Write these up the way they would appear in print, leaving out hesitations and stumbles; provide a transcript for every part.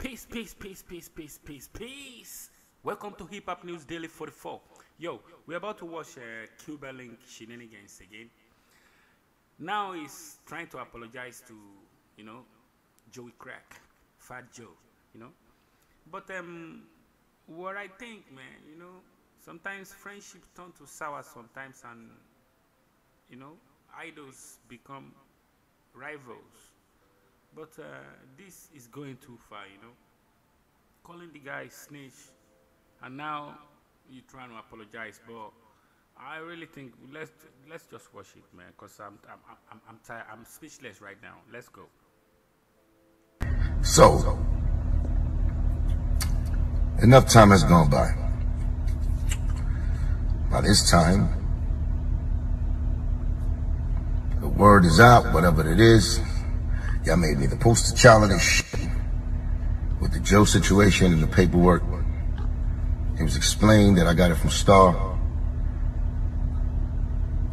Peace, peace, peace, peace, peace, peace, peace. Welcome to Hip Hop News Daily 44. Yo, we're about to watch Cubanlink shenanigans again. Now he's trying to apologize to, Joey Crack, Fat Joe, But what I think, man, sometimes friendships turn to sour sometimes, and idols become rivals. But this is going too far, calling the guy Snitch, and now you're trying to apologize. But I really think let's just watch it, man, because I'm tired. I'm speechless right now. Let's go. So enough time has gone by. By this time, the word is out, whatever it is. Y'all made me the poster child of this shit. With the Joe situation and the paperwork, it was explained that I got it from Star.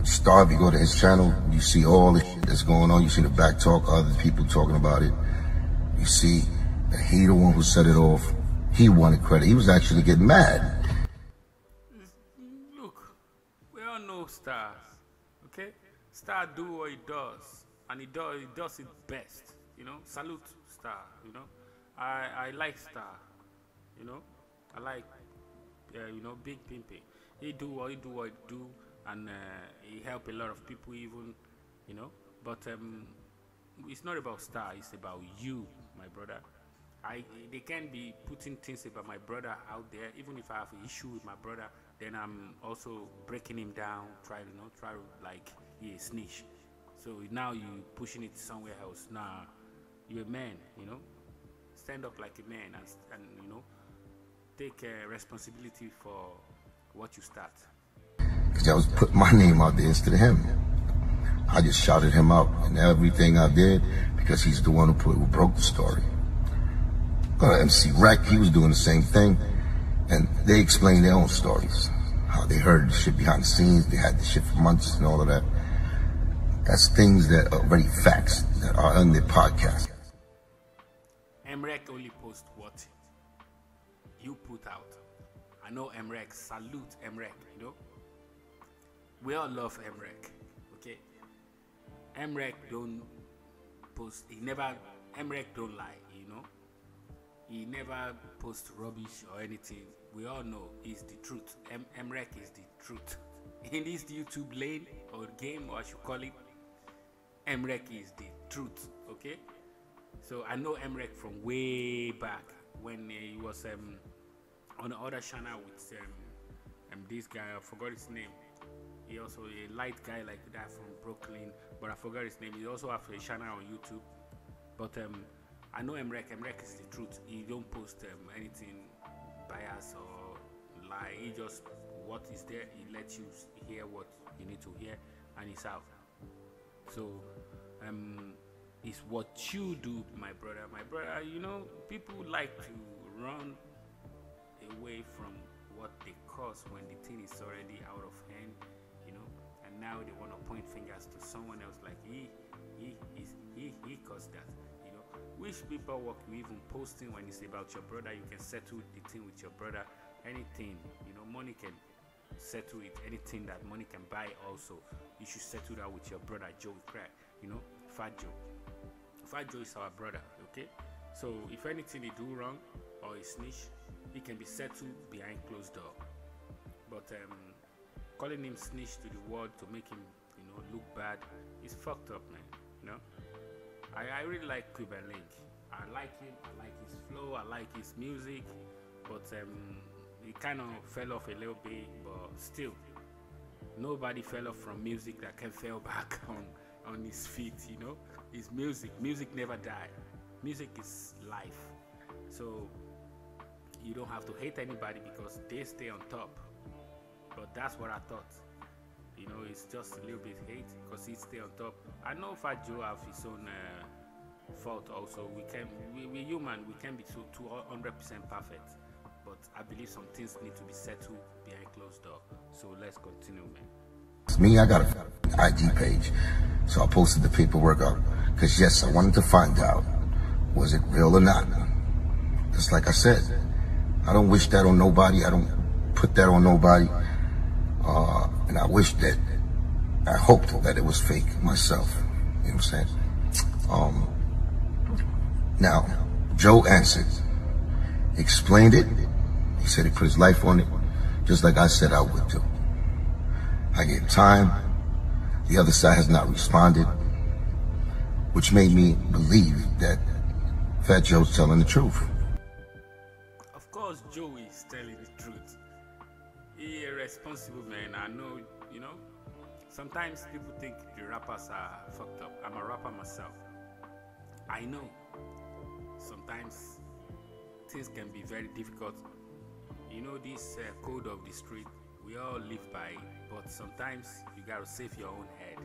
Star, if you go to his channel, you see all the shit that's going on. You see the back talk, other people talking about it. You see that he the one who set it off. He wanted credit. He was actually getting mad. Look, we all know Star, okay? Star do what he does, and he does it best. Salute Star. I like Star. I like Big Pimpy. He do what he do, and he help a lot of people even, But it's not about Star. It's about you, my brother. They can't be putting things about my brother out there. Even if I have an issue with my brother, then I'm also breaking him down. Try to like he is Snitch. So now you pushing it somewhere else. Nah, you're a man. Stand up like a man and take responsibility for what you start. Because I was putting my name out there instead of him. I just shouted him out in everything I did because he's the one who broke the story. MC Rec, he was doing the same thing, and they explained their own stories. How they heard the shit behind the scenes, they had the shit for months and all of that. That's things that are already facts that are on their podcast. Emrak only post what you put out. I know Emrak. Salute Emrak. We all love Emrak. Okay. Emrak don't post. Emrak don't lie. He never posts rubbish or anything. We all know it's the truth. Emrak is the truth. In this YouTube lane or game, or I should call it, Emrak is the truth. Okay. So I know Emrak from way back when he was on the other channel with this guy. I forgot his name. He also a light guy like that from Brooklyn, but I forgot his name. He also has a channel on YouTube. But I know Emrak. Emrak is the truth. He don't post anything bias or lie. He just what is there. He lets you hear what you need to hear, and it's out. So it's what you do, my brother. My brother, people like to run away from what they cause when the thing is already out of hand, and now they want to point fingers to someone else like he caused that. Which people work you even posting when it's about your brother? You can settle the thing with your brother. Anything, money can settle it. Anything that money can buy also, you should settle that with your brother Joey Crack. Fat Joe. Fat Joe is our brother, okay? So if anything they do wrong or is Snitch, it can be settled behind closed door. But calling him Snitch to the world to make him, look bad is fucked up, man. I really like Cubanlink. I like him. I like his flow. I like his music. But he kind of fell off a little bit. But still, nobody fell off from music that can fall back on his feet. It's music. Music never died. Music is life. So you don't have to hate anybody because they stay on top. But that's what I thought. It's just a little bit hate because he stay on top. I know Fat Joe have his own fault also. We're human. We can't be 200% perfect. But I believe some things need to be settled behind closed door. So let's continue, man. It's me, I got an IG page. So I posted the paperwork up. Because yes, I wanted to find out, was it real or not? It's like I said, I don't wish that on nobody. I don't put that on nobody. And I hoped that it was fake myself. You know what I'm saying? Now, Joe answered, explained it. He said he put his life on it, just like I said I would do. I gave time. The other side has not responded, which made me believe that Fat Joe's telling the truth. Of course, Joe is telling the truth. He's a responsible man. I know, you know, sometimes people think the rappers are fucked up. I'm a rapper myself. I know sometimes things can be very difficult. You know, this code of the street, we all live by, but sometimes you gotta save your own head.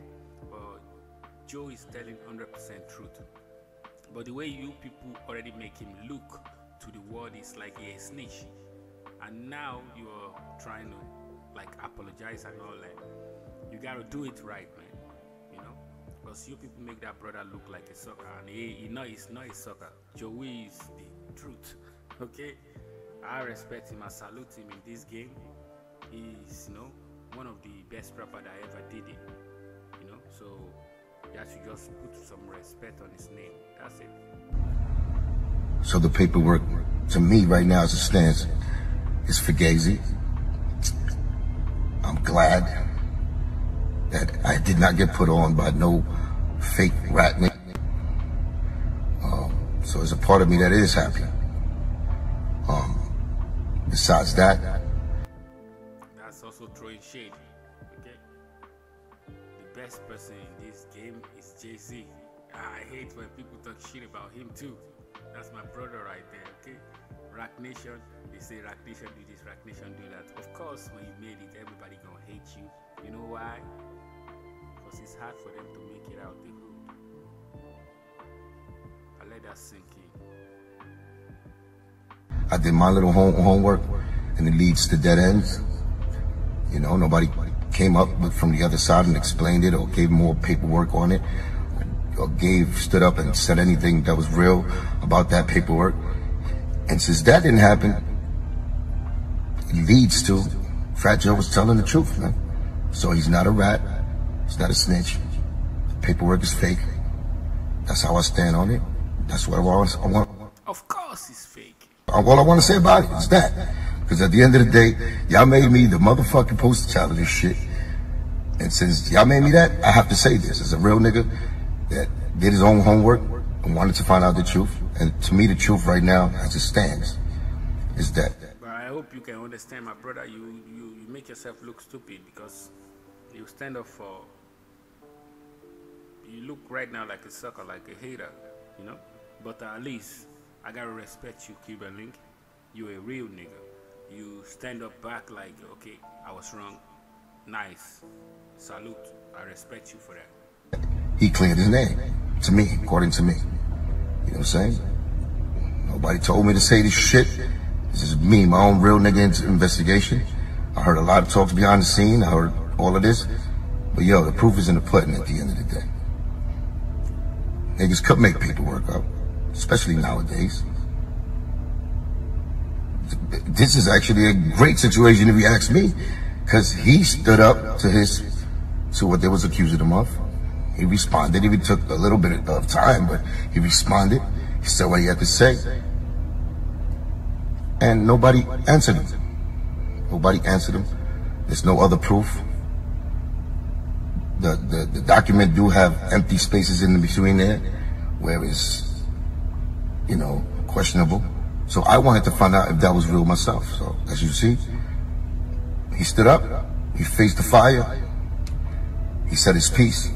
But Joe is telling 100% truth. But the way you people already make him look to the world is like a snitch, and now you're trying to like apologize and all that. You gotta do it right, man. You know, because you people make that brother look like a sucker, and he's not a sucker. Joey is the truth. Okay, I respect him. I salute him in this game. He's, you know, one of the best rapper that ever did it. You know, so you have to just put some respect on his name. That's it. So the paperwork, to me right now as it stands, is fugazi. I'm glad that I did not get put on by no fake rat nigga. So there's a part of me that is happy. Besides that, that's also throwing shade. Okay, the best person in this game is Jay-Z. I hate when people talk shit about him too. That's my brother right there. Okay, Rock Nation, they say Rock Nation do this, Rock Nation do that. Of course, when you made it, everybody gonna hate you. You know why? Because it's hard for them to make it out the hood. I let that sink in. I did my little homework, and it leads to dead ends. You know, nobody came up from the other side and explained it or gave more paperwork on it, or stood up and said anything that was real about that paperwork. And since that didn't happen, it leads to Fat Joe was telling the truth, man. So he's not a rat. He's not a snitch. The paperwork is fake. That's how I stand on it. That's what I want. Of course it's fake. All I want to say about it is that. Because at the end of the day, y'all made me the motherfucking poster child of this shit. And since y'all made me that, I have to say this. As a real nigga that did his own homework and wanted to find out the truth. And to me, the truth right now, as it stands, is that. But I hope you can understand, my brother. You make yourself look stupid because you stand up for. You look right now like a sucker, like a hater, you know. But at least I gotta respect you, Cubanlink. You a real nigga. You stand up back like, okay, I was wrong. Nice. Salute. I respect you for that. He cleared his name. To me, according to me. You know what I'm saying? Nobody told me to say this shit. This is me, my own real nigga investigation. I heard a lot of talks behind the scene. I heard all of this. But yo, the proof is in the pudding at the end of the day. Niggas could make paperwork up, especially nowadays. This is actually a great situation if you ask me, because he stood up to what they was accusing him of. He responded. It took a little bit of time, but he responded. He said what he had to say. And nobody answered him. Nobody answered him. There's no other proof. The document do have empty spaces in between there where it's, you know, questionable. So I wanted to find out if that was real myself. So as you see, he stood up, he faced the fire, he said his piece.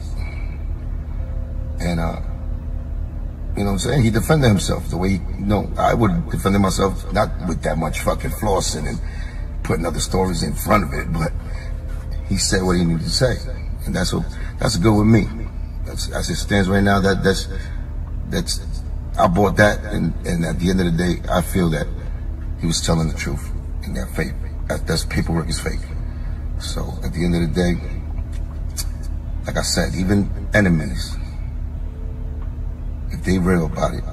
And, you know what I'm saying? He defended himself the way, you know, I would defend myself, not with that much fucking flossing and putting other stories in front of it, but he said what he needed to say. And that's good with me. As it stands right now, that's I bought that, and at the end of the day, I feel that he was telling the truth, and that fake, that's paperwork is fake. So at the end of the day, like I said, even enemies, if they real about it,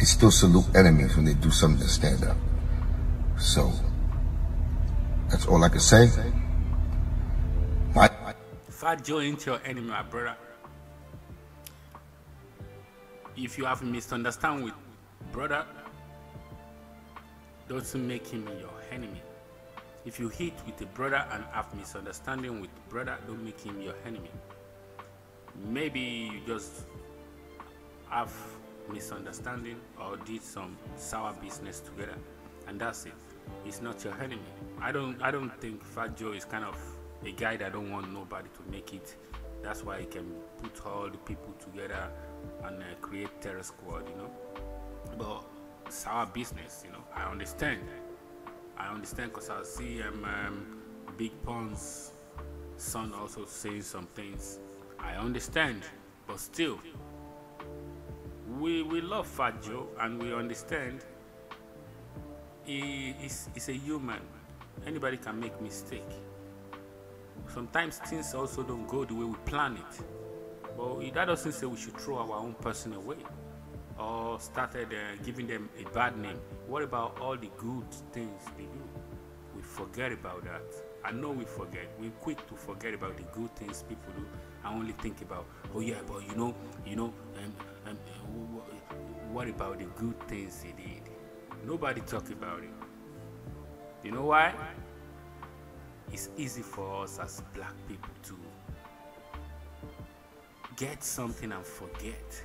they still salute enemies when they do something to stand up. So that's all I can say. Fat Joe ain't your enemy, my brother. If you have a misunderstanding with brother, doesn't make him your enemy. If you hit with a brother and have misunderstanding with brother, don't make him your enemy. Maybe you just have misunderstanding or did some sour business together, and that's it. It's not your enemy. I don't think Fat Joe is kind of a guy that don't want nobody to make it. That's why he can put all the people together and create terror squad, you know. But sour business, you know. I understand because I see Big Pon's son also saying some things. I understand, but still, we love Fat Joe and we understand he's a human. Anybody can make mistake. Sometimes things also don't go the way we plan it. But that doesn't say we should throw our own person away or started giving them a bad name. What about all the good things they do? We forget about that. I know we forget. We're quick to forget about the good things people do. I only think about, oh yeah, but what about the good things he did? Nobody talk about it. You know why? It's easy for us as black people to get something and forget.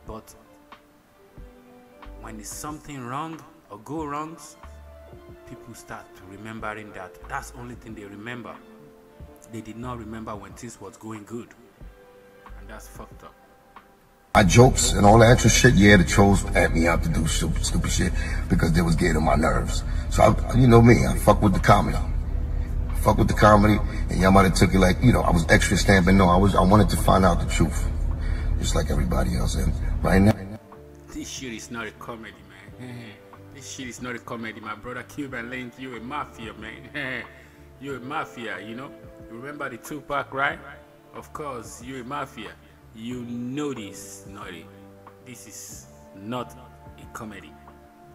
But when there's something wrong or go wrongs, people start remembering that. That's the only thing they remember. They did not remember when things was going good. And that's fucked up. My jokes and all that extra shit, yeah, the trolls at me out to do stupid shit because they was getting on my nerves. So, you know me, I fuck with the comedy. And y'all might have took it like, you know, I was extra stamping. No, I wanted to find out the truth. Just like everybody else. And right now, this shit is not a comedy, man. This shit is not a comedy, my brother. Cubanlink, you a mafia, man. You a mafia, you know. You remember the Tupac, right? Of course, you a mafia. You know this, Naughty. This is not a comedy.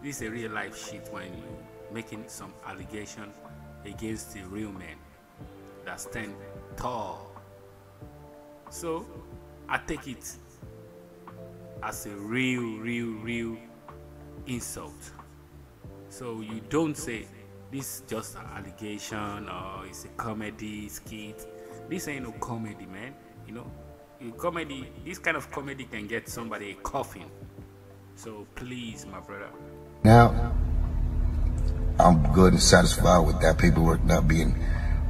This is a real life shit when you making some allegation against a real man that stand tall. So I take it as a real insult. So you don't say this is just an allegation or it's a comedy skit. This ain't no comedy, man. You know, comedy, this kind of comedy can get somebody a coffin. So please, my brother. Now, I'm good and satisfied with that paperwork not being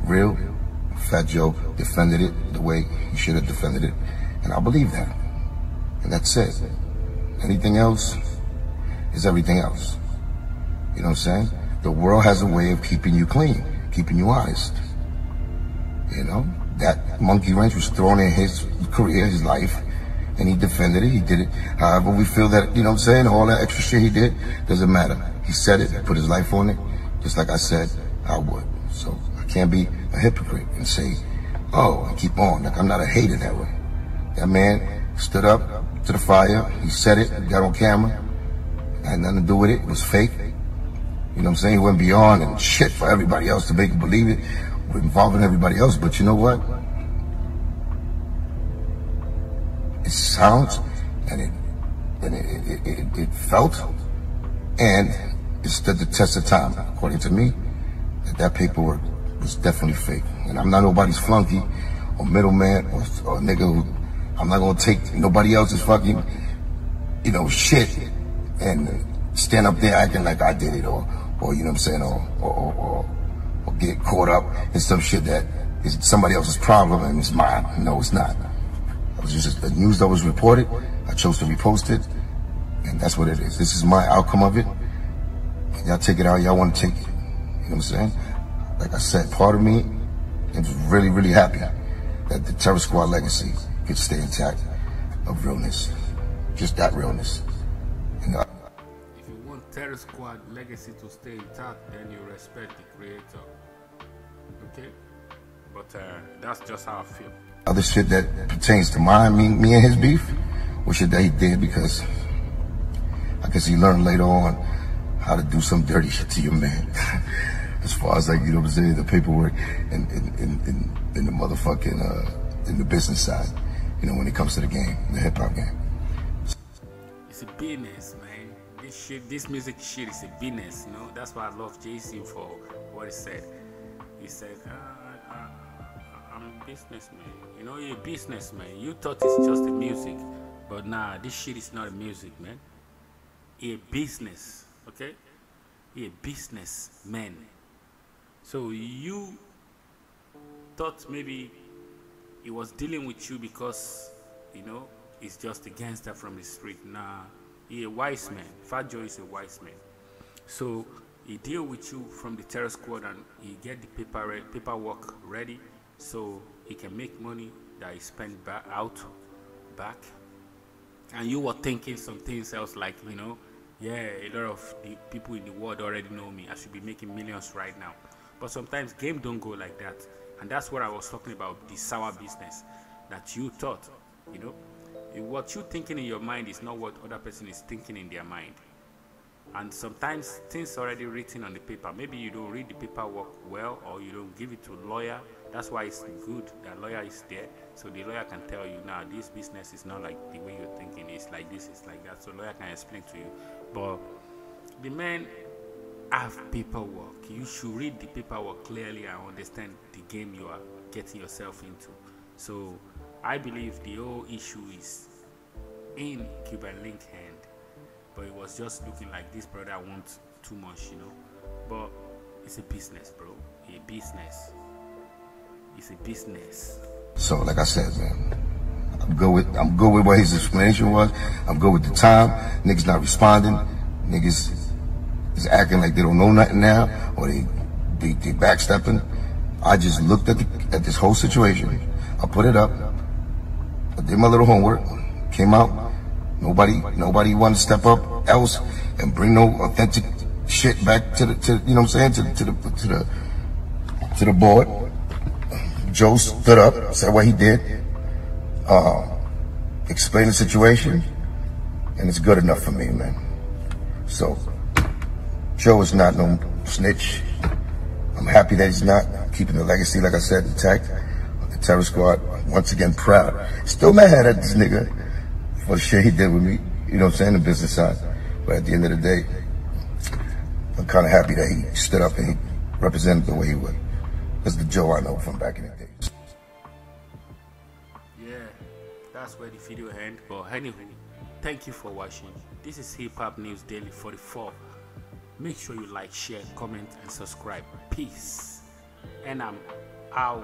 real. Fat Joe defended it the way he should have defended it. And I believe that. And that's it. Anything else is everything else. You know what I'm saying? The world has a way of keeping you clean, keeping you honest. You know? That monkey wrench was thrown in his career, his life, and he defended it. He did it. However we feel that, you know what I'm saying, all that extra shit he did, doesn't matter. He said it, put his life on it, just like I said I would. So I can't be a hypocrite and say, oh, and keep on. Like, I'm not a hater that way. That man stood up to the fire. He said it, got on camera. Had nothing to do with it. It was fake. You know what I'm saying? He went beyond and shit for everybody else to make him believe it, involving everybody else. But you know what? It sounds and it felt, and it stood the test of time, according to me, that paperwork was definitely fake. And I'm not nobody's flunky or middleman or nigga who, I'm not gonna take nobody else's fucking, you know, shit and stand up there acting like I did it, or you know what I'm saying, or get caught up in some shit that is somebody else's problem and it's mine. No, it's not. It was just the news that was reported. I chose to repost it, and that's what it is. This is my outcome of it. Y'all take it out, y'all want to take it. You know what I'm saying? Like I said, part of me is really happy that the Terror Squad legacy could stay intact of realness. Just that realness. You know? If you want Terror Squad legacy to stay intact, then you respect the creator. Okay? But that's just how I feel. Other shit that pertains to me and his beef, wish that he did, because I guess he learned later on how to do some dirty shit to your man. As far as, like, you know what I'm saying, the paperwork and the motherfucking in the business side, you know, when it comes to the game, the hip hop game. It's a business, man. This music shit is a business, you know. That's why I love Jay-Z for what he said. He said, I'm a businessman. You know, you're a businessman. You thought it's just the music, but nah, this shit is not a music, man. You're a business, okay? You're a businessman. So you thought maybe he was dealing with you because, you know, he's just a gangster from the street. Nah, he's a wise man. Fat Joe is a wise man. So he deal with you from the terror squad, and he get the paperwork ready so he can make money that he spent back. And you were thinking some things else, like, you know, yeah, a lot of the people in the world already know me. I should be making millions right now. But sometimes game don't go like that. And that's what I was talking about, the sour business that you thought, you know. What you thinking in your mind is not what other person is thinking in their mind. And sometimes things already written on the paper. Maybe you don't read the paperwork well, or you don't give it to a lawyer. That's why it's good that lawyer is there, so the lawyer can tell you, now this business is not like the way you're thinking. It's like this, it's like that. So lawyer can explain to you. But the men have paperwork. You should read the paperwork clearly and understand the game you are getting yourself into. So I believe the whole issue is in Cubanlink hand, but it was just looking like this brother wants too much, you know. But it's a business, bro. A business. It's a business. So, like I said, man, I'm good with what his explanation was. I'm good with the time. Niggas not responding. Niggas is acting like they don't know nothing now, or they backstepping. I just looked at this whole situation. I put it up. I did my little homework. Came out. Nobody wanted to step up else and bring no authentic shit back to you know what I'm saying, to the board. Joe stood up, said what he did, explained the situation, and it's good enough for me, man. So, Joe is not no snitch. I'm happy that he's not, keeping the legacy, like I said, intact. The terror squad, once again, proud. Still mad at this nigga for the shit he did with me, you know what I'm saying, the business side. But at the end of the day, I'm kind of happy that he stood up and he represented the way he would. That's the Joe I know from back in the days. Yeah, that's where the video ends. But anyway, thank you for watching. This is Hip Hop News Daily 44. Make sure you like, share, comment, and subscribe. Peace. And I'm out.